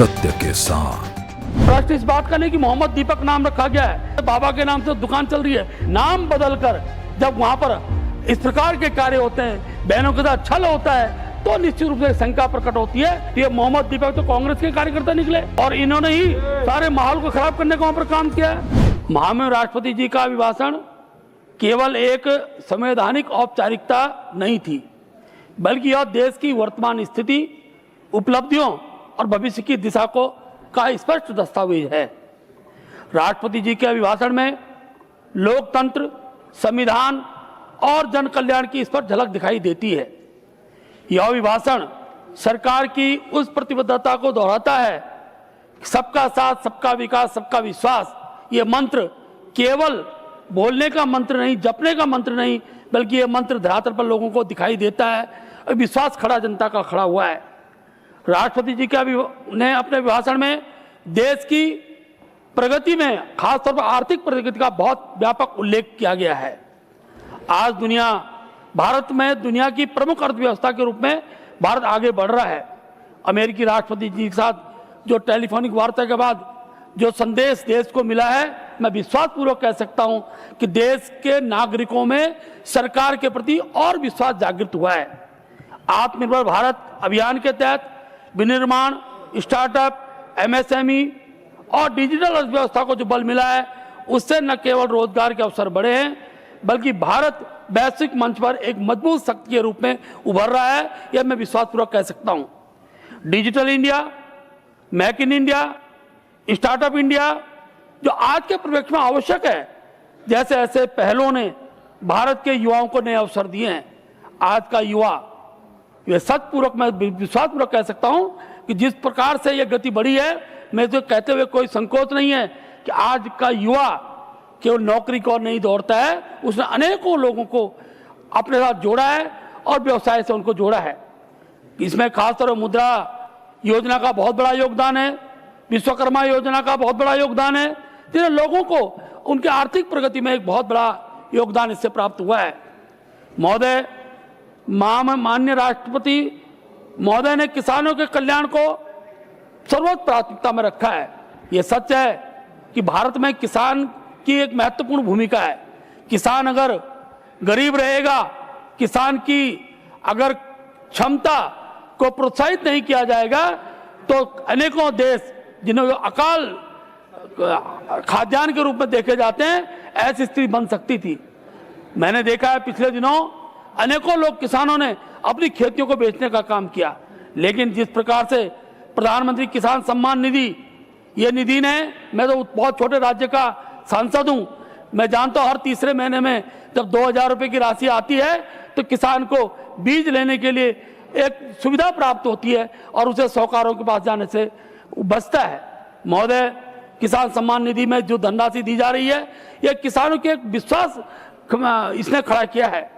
सत्य के साथ। प्रश्न इस बात का नहीं कि मोहम्मद दीपक नाम रखा गया है, बाबा के नाम से दुकान चल रही है। नाम बदलकर जब वहां पर इस प्रकार के कार्य होते हैं, बहनों के साथ छल होता है, तो निश्चित रूप से शंका प्रकट होती है। ये मोहम्मद दीपक तो कांग्रेस के कार्यकर्ता निकले और इन्होंने ही सारे माहौल को खराब करने का वहां पर काम किया है। महामहिम राष्ट्रपति जी का अभिभाषण केवल एक संवैधानिक औपचारिकता नहीं थी, बल्कि यह देश की वर्तमान स्थिति, उपलब्धियों और भविष्य की दिशा का स्पष्ट दस्तावेज है। राष्ट्रपति जी के अभिभाषण में लोकतंत्र, संविधान और जन कल्याण की स्पष्ट झलक दिखाई देती है। यह अभिभाषण सरकार की उस प्रतिबद्धता को दोहराता है, सबका साथ, सबका विकास, सबका विश्वास। ये मंत्र केवल बोलने का मंत्र नहीं, जपने का मंत्र नहीं, बल्कि ये मंत्र धरातल पर लोगों को दिखाई देता है। विश्वास खड़ा जनता का खड़ा हुआ है। राष्ट्रपति जी ने अपने भाषण में देश की प्रगति में, खासतौर पर आर्थिक प्रगति का बहुत व्यापक उल्लेख किया गया है। आज भारत में दुनिया की प्रमुख अर्थव्यवस्था के रूप में भारत आगे बढ़ रहा है। अमेरिकी राष्ट्रपति जी के साथ जो टेलीफोनिक वार्ता के बाद जो संदेश देश को मिला है, मैं विश्वासपूर्वक कह सकता हूं कि देश के नागरिकों में सरकार के प्रति और विश्वास जागृत हुआ है। आत्मनिर्भर भारत अभियान के तहत विनिर्माण, स्टार्टअप, एमएसएमई और डिजिटल अर्थव्यवस्था को जो बल मिला है, उससे न केवल रोजगार के अवसर बढ़े हैं, बल्कि भारत वैश्विक मंच पर एक मजबूत शक्ति के रूप में उभर रहा है। यह मैं विश्वासपूर्वक कह सकता हूं। Digital India, make in India, startup India जो आज के परिप्रेक्ष्य में आवश्यक है, जैसे ऐसे पहलों ने भारत के युवाओं को नए अवसर दिए हैं। आज का युवा, ये सचपूर्वक मैं विश्वासपूर्वक कह सकता हूं कि जिस प्रकार से यह गति बढ़ी है, मैं तो कहते हुए कोई संकोच नहीं है कि आज का युवा केवल नौकरी को नहीं दौड़ता है, उसने अनेकों लोगों को अपने साथ जोड़ा है और व्यवसाय से उनको जोड़ा है। इसमें खासतौर पर मुद्रा योजना का बहुत बड़ा योगदान है, विश्वकर्मा योजना का बहुत बड़ा योगदान है, जिन्हें लोगों को उनके आर्थिक प्रगति में एक बहुत बड़ा योगदान इससे प्राप्त हुआ है। महोदय, माननीय राष्ट्रपति महोदय ने किसानों के कल्याण को सर्वोच्च प्राथमिकता में रखा है। यह सच है कि भारत में किसान की एक महत्वपूर्ण भूमिका है। किसान अगर गरीब रहेगा, किसान की अगर क्षमता को प्रोत्साहित नहीं किया जाएगा, तो अनेकों देश जिन्हें अकाल खाद्यान्न के रूप में देखे जाते हैं, ऐसी स्थिति बन सकती थी। मैंने देखा है पिछले दिनों अनेकों लोग, किसानों ने अपनी खेतियों को बेचने का काम किया, लेकिन जिस प्रकार से प्रधानमंत्री किसान सम्मान निधि, ये निधि ने, मैं तो बहुत छोटे राज्य का सांसद हूं, मैं जानता हूं हर तीसरे महीने में जब 2000 रुपए की राशि आती है, तो किसान को बीज लेने के लिए एक सुविधा प्राप्त होती है और उसे साहूकारों के पास जाने से बचता है। महोदय, किसान सम्मान निधि में जो धनराशि दी जा रही है, यह किसानों के एक विश्वास इसने खड़ा किया है।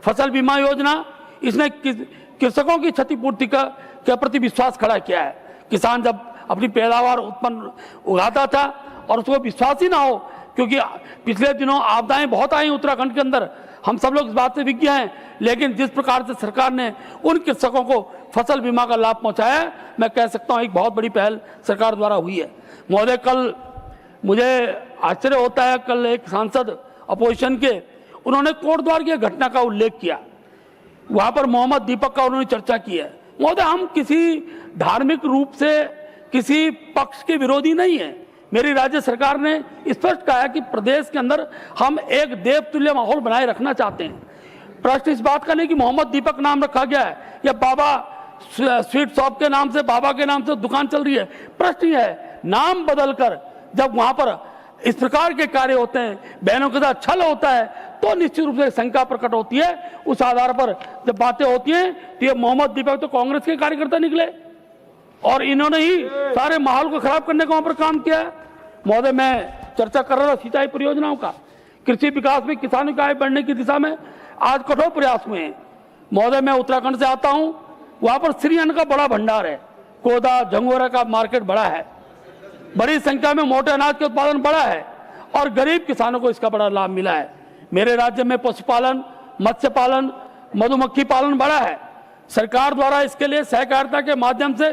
फसल बीमा योजना, इसने कृषकों की क्षतिपूर्ति के प्रति विश्वास खड़ा किया है। किसान जब अपनी पैदावार उत्पन्न उगाता था और उसको विश्वास ही ना हो, क्योंकि पिछले दिनों आपदाएं बहुत आई उत्तराखंड के अंदर, हम सब लोग इस बात से विज्ञ हैं, लेकिन जिस प्रकार से सरकार ने उन कृषकों को फसल बीमा का लाभ पहुंचाया, मैं कह सकता हूं एक बहुत बड़ी पहल सरकार द्वारा हुई है। महोदय, कल मुझे आश्चर्य होता है, कल एक सांसद अपोजिशन के, उन्होंने कोटद्वार की घटना का उल्लेख किया, वहां पर मोहम्मद दीपक का उन्होंने चर्चा की है। महोदय, हम किसी धार्मिक रूप से किसी पक्ष के विरोधी नहीं है। मेरी राज्य सरकार ने स्पष्ट कहा है कि प्रदेश के अंदर हम एक देवतुल्य माहौल बनाए रखना चाहते हैं। प्रश्न इस बात का नहीं कि मोहम्मद दीपक नाम रखा गया है या बाबा स्वीट शॉप के नाम से, बाबा के नाम से दुकान चल रही है। प्रश्न यह है, नाम बदलकर जब वहां पर इस प्रकार के कार्य होते हैं, बहनों के साथ छल होता है, तो निश्चित रूप से शंका प्रकट होती है। उस आधार पर जब बातें होती हैं, तो ये मोहम्मद दीपक तो कांग्रेस के कार्यकर्ता निकले और इन्होंने ही सारे माहौल को खराब करने का वहां पर काम किया है। महोदय, मैं चर्चा कर रहा था सिंचाई परियोजनाओं का। कृषि विकास में किसानों की आय बढ़ने की दिशा में आज कठोर प्रयास हुए हैं। महोदय, मैं उत्तराखंड से आता हूं, वहां पर श्री अन्न का बड़ा भंडार है, कोदा झंगोरा का मार्केट बड़ा है, बड़ी संख्या में मोटे अनाज का उत्पादन बड़ा है और गरीब किसानों को इसका बड़ा लाभ मिला है। मेरे राज्य में पशुपालन, मत्स्य पालन, मधुमक्खी पालन बड़ा है। सरकार द्वारा इसके लिए सहकारिता के माध्यम से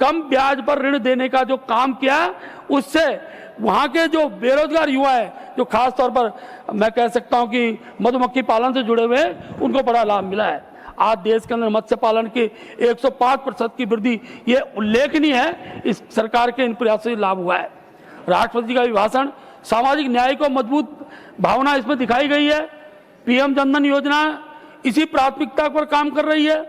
कम ब्याज पर ऋण देने का जो काम किया, उससे वहाँ के जो बेरोजगार युवा है, जो खास तौर पर मैं कह सकता हूँ कि मधुमक्खी पालन से जुड़े हुए हैं, उनको बड़ा लाभ मिला है। आज देश के अंदर मत्स्य पालन की 105% की वृद्धि, ये उल्लेखनीय है। इस सरकार के इन प्रयासों से लाभ हुआ है। राष्ट्रपति जी का अभिभाषण, सामाजिक न्याय को मजबूत भावना इसमें दिखाई गई है। पीएम जनधन योजना इसी प्राथमिकता पर काम कर रही है।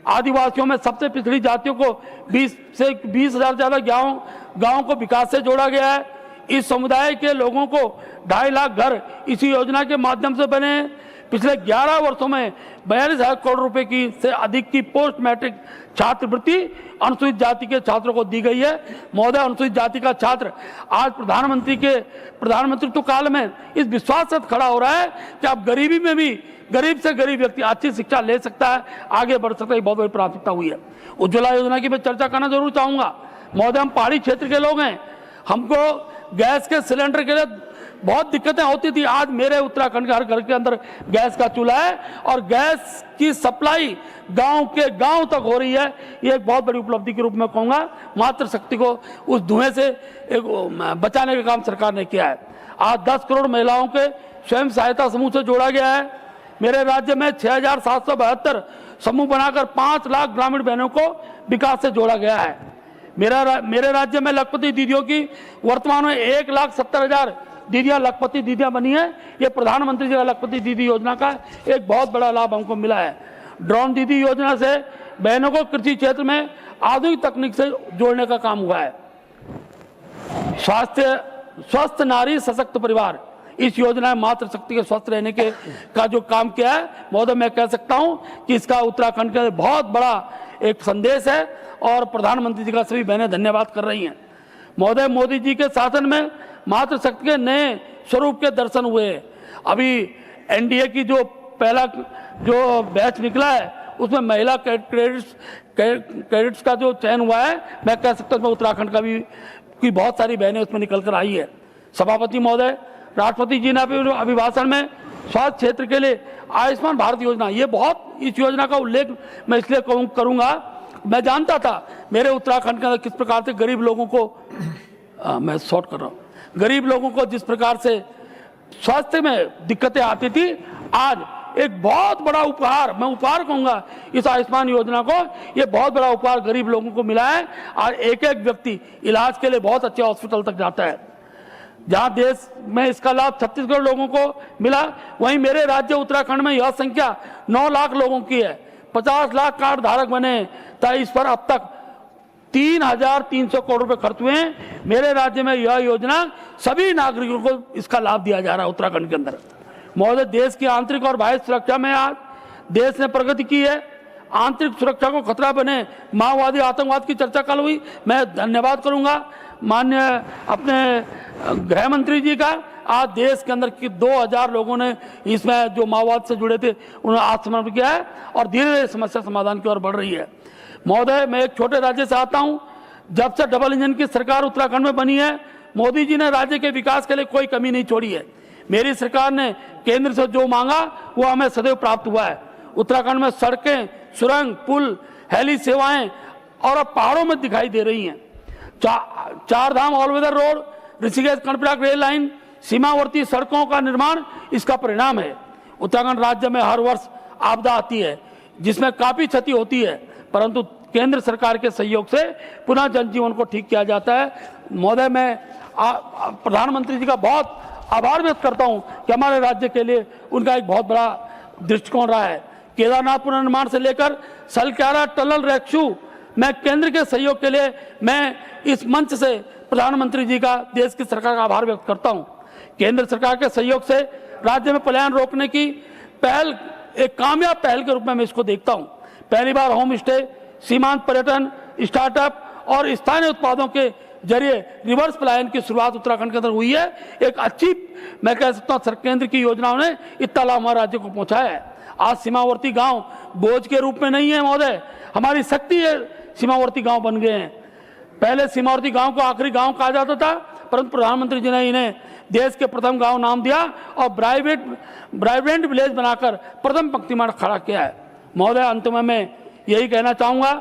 आदिवासियों में सबसे पिछड़ी जातियों को 20 से 20,000 ज्यादा गांवों को विकास से जोड़ा गया है। इस समुदाय के लोगों को 2.5 लाख घर इसी योजना के माध्यम से बने हैं। पिछले 11 वर्षों में 42,000 करोड़ रुपए की से अधिक की पोस्ट मैट्रिक छात्रवृत्ति अनुसूचित जाति के छात्रों को दी गई है। महोदय, अनुसूचित जाति का छात्र आज प्रधानमंत्रित्व काल में इस विश्वास से खड़ा हो रहा है कि अब गरीबी में भी गरीब से गरीब व्यक्ति अच्छी शिक्षा ले सकता है, आगे बढ़ सकता है। बहुत बड़ी प्राथमिकता हुई है। उज्ज्वला योजना की मैं चर्चा करना जरूर चाहूंगा। महोदय, हम पहाड़ी क्षेत्र के लोग हैं, हमको गैस के सिलेंडर के लिए बहुत दिक्कतें होती थी। आज मेरे उत्तराखंड के हर घर के अंदर गैस का चूल्हा है और गैस की सप्लाई गांव के गांव तक हो रही है। ये एक बहुत बड़ी उपलब्धि के रूप में कहूँगा। मातृशक्ति को उस धुएं से बचाने का काम सरकार ने किया है। आज 10 करोड़ महिलाओं के स्वयं सहायता समूह से जोड़ा गया है। मेरे राज्य में 6,772 समूह बनाकर 5 लाख ग्रामीण बहनों को विकास से जोड़ा गया है। मेरे राज्य में लखपति दीदियों की वर्तमान में 1,70,000 दीदियां लखपति दीदियां बनी है। ये प्रधानमंत्री जी का लखपति दीदी योजना का एक बहुत बड़ा लाभ हमको मिला है। ड्रोन दीदी योजना से बहनों को कृषि क्षेत्र में आधुनिक तकनीक से जोड़ने का काम हुआ है। स्वस्थ नारी सशक्त परिवार, इस योजना में मातृशक्ति के स्वस्थ रहने के का जो काम किया है, महोदय, मैं कह सकता हूं कि इसका उत्तराखंड का बहुत बड़ा एक संदेश है और प्रधानमंत्री जी का सभी बहनें धन्यवाद कर रही हैं। महोदय, मोदी जी के शासन में मातृशक्ति के नए स्वरूप के दर्शन हुए। अभी एनडीए की जो पहला जो बैच निकला है, उसमें महिला कैडेट्स का जो चयन हुआ है, मैं कह सकता हूँ उत्तराखंड का भी की बहुत सारी बहनें उसमें निकल कर आई है। सभापति महोदय, राष्ट्रपति जी ने अभिभाषण में स्वास्थ्य क्षेत्र के लिए आयुष्मान भारत योजना, ये बहुत, इस योजना का उल्लेख मैं इसलिए करूंगा, मैं जानता था मेरे उत्तराखंड के अंदर किस प्रकार से गरीब लोगों को मैं शॉर्ट कर रहा हूँ, गरीब लोगों को जिस प्रकार से स्वास्थ्य में दिक्कतें आती थी। आज एक बहुत बड़ा उपहार, मैं उपहार कहूंगा इस आयुष्मान योजना को, ये बहुत बड़ा उपहार गरीब लोगों को मिला है। आज एक एक व्यक्ति इलाज के लिए बहुत अच्छे हॉस्पिटल तक जाता है। जहां देश में इसका लाभ छत्तीसगढ़ लोगों को मिला, वहीं मेरे राज्य उत्तराखंड में यह संख्या 9 लाख लोगों की है। 50 लाख कार्ड धारक बने, तो इस पर अब तक 3,300 करोड़ रुपए खर्च हुए हैं। मेरे राज्य में यह योजना सभी नागरिकों को इसका लाभ दिया जा रहा है उत्तराखंड के अंदर। महोदय, देश की आंतरिक और बाह्य सुरक्षा में आज देश ने प्रगति की है। आंतरिक सुरक्षा को खतरा बने माओवादी आतंकवाद की चर्चा कल हुई, मैं धन्यवाद करूंगा माननीय अपने गृह मंत्री जी का। आज देश के अंदर 2,000 लोगों ने इसमें जो माओवाद से जुड़े थे उन्होंने आत्मसमर्पण किया है और धीरे धीरे समस्या समाधान की ओर बढ़ रही है। महोदय, मैं एक छोटे राज्य से आता हूं। जब से डबल इंजन की सरकार उत्तराखंड में बनी है, मोदी जी ने राज्य के विकास के लिए कोई कमी नहीं छोड़ी है। मेरी सरकार ने केंद्र से जो मांगा वो हमें सदैव प्राप्त हुआ है। उत्तराखंड में सड़कें, सुरंग, पुल, हेली सेवाएं और अब पहाड़ों में दिखाई दे रही हैं। 4 Dham all weather road, Rishikesh Karnaprayag rail line, सीमावर्ती सड़कों का निर्माण इसका परिणाम है। उत्तराखंड राज्य में हर वर्ष आपदा आती है जिसमें काफी क्षति होती है, परंतु केंद्र सरकार के सहयोग से पुनः जनजीवन को ठीक किया जाता है। महोदय, मैं प्रधानमंत्री जी का बहुत आभार व्यक्त करता हूं कि हमारे राज्य के लिए उनका एक बहुत बड़ा दृष्टिकोण रहा है। केदारनाथ पुनर्निर्माण से लेकर सलक्यारा टनल रेक्शू में केंद्र के सहयोग के लिए मैं इस मंच से प्रधानमंत्री जी का, देश की सरकार का आभार व्यक्त करता हूं। केंद्र सरकार के सहयोग से राज्य में पलायन रोकने की पहल एक कामयाब पहल के रूप में मैं इसको देखता हूं। पहली बार होम स्टे, सीमांत पर्यटन, स्टार्टअप और स्थानीय उत्पादों के जरिए रिवर्स पलायन की शुरुआत उत्तराखंड के अंदर हुई है। एक अच्छी, मैं कह सकता हूं, केंद्र की योजनाओं ने इतना लाभ हमारे राज्य को पहुंचाया है। आज सीमावर्ती गांव बोझ के रूप में नहीं है महोदय, हमारी शक्ति है। सीमावर्ती गांव बन गए हैं। पहले सीमावर्ती गांव को आखिरी गांव कहा जाता था, परंतु प्रधानमंत्री जी ने इन्हें देश के प्रथम गांव नाम दिया और ब्राइब्रेंट विलेज बनाकर प्रथम पंक्ति में खड़ा किया है। महोदय, अंत में मैं यही कहना चाहूंगा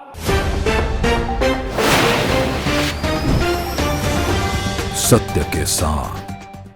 सत्य के साथ।